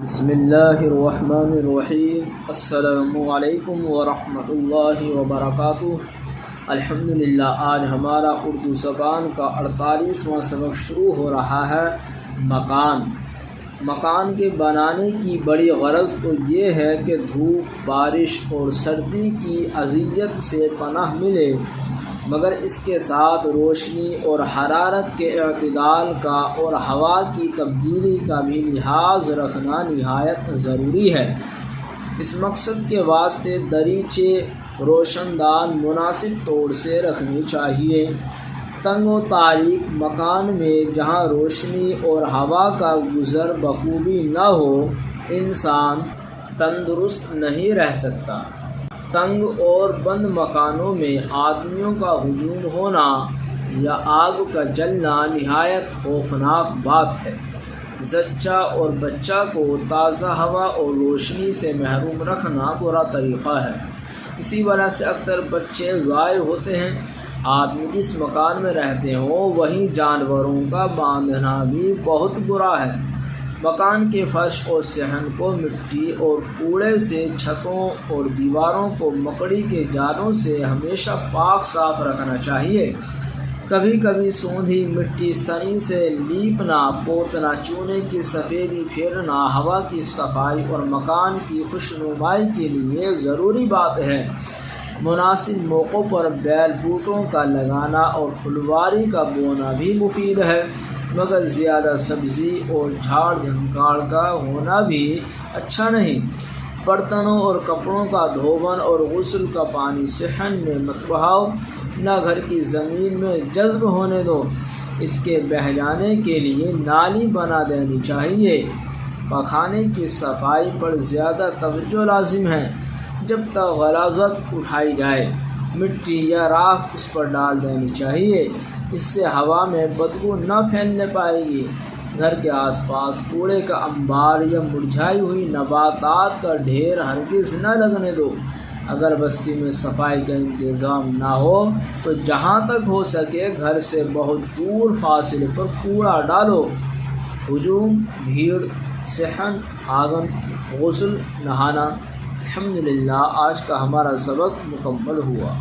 بسم اللہ الرحمن الرحیم۔ السلام علیکم ورحمۃ اللہ وبرکاتہ۔ الحمدللہ، آج ہمارا اردو زبان کا 48واں سبق شروع ہو رہا ہے۔ مکان کے بنانے کی بڑی غرض تو یہ ہے کہ دھوپ، بارش اور سردی کی اذیت سے پناہ ملے، مگر اس کے ساتھ روشنی اور حرارت کے اعتدال کا اور ہوا کی تبدیلی کا بھی لحاظ رکھنا نہایت ضروری ہے۔ اس مقصد کے واسطے دریچے روشن دان مناسب طور سے رکھنے چاہیے۔ تنگ و تاریک مکان میں جہاں روشنی اور ہوا کا گزر بخوبی نہ ہو، انسان تندرست نہیں رہ سکتا۔ تنگ اور بند مکانوں میں آدمیوں کا ہجوم ہونا یا آگ کا جلنا نہایت خوفناک بات ہے۔ زچہ اور بچہ کو تازہ ہوا اور روشنی سے محروم رکھنا برا طریقہ ہے۔ اسی وجہ سے اکثر بچے غائب ہوتے ہیں۔ آدمی جس مکان میں رہتے ہوں وہیں جانوروں کا باندھنا بھی بہت برا ہے۔ مکان کے فرش اور صحن کو مٹی اور کوڑے سے، چھتوں اور دیواروں کو مکڑی کے جالوں سے ہمیشہ پاک صاف رکھنا چاہیے۔ کبھی کبھی سوندھی مٹی سنی سے لیپنا، پوتنا، چونے کی سفیدی پھیرنا ہوا کی صفائی اور مکان کی خوشنمائی کے لیے ضروری بات ہے۔ مناسب موقعوں پر بیل بوٹوں کا لگانا اور پھلواری کا بونا بھی مفید ہے، مگر زیادہ سبزی اور جھاڑ جھنکاڑ کا ہونا بھی اچھا نہیں۔ برتنوں اور کپڑوں کا دھوون اور غسل کا پانی صحن میں مت بہاؤ، نہ گھر کی زمین میں جذب ہونے دو۔ اس کے بہہ جانے کے لیے نالی بنا دینی چاہیے۔ پخانے کی صفائی پر زیادہ توجہ لازم ہے۔ جب تک غلاظت اٹھائی جائے، مٹی یا راکھ اس پر ڈال دینی چاہیے۔ اس سے ہوا میں بدبو نہ پھیلنے پائے گی۔ گھر کے آس پاس کوڑے کا انبار یا مرجھائی ہوئی نباتات کا ڈھیر ہرگز نہ لگنے دو۔ اگر بستی میں صفائی کا انتظام نہ ہو تو جہاں تک ہو سکے گھر سے بہت دور فاصلے پر کوڑا ڈالو۔ ہجوم، بھیڑ، صحن، آنگن، غسل، نہانا۔ الحمدللہ، آج کا ہمارا سبق مکمل ہوا۔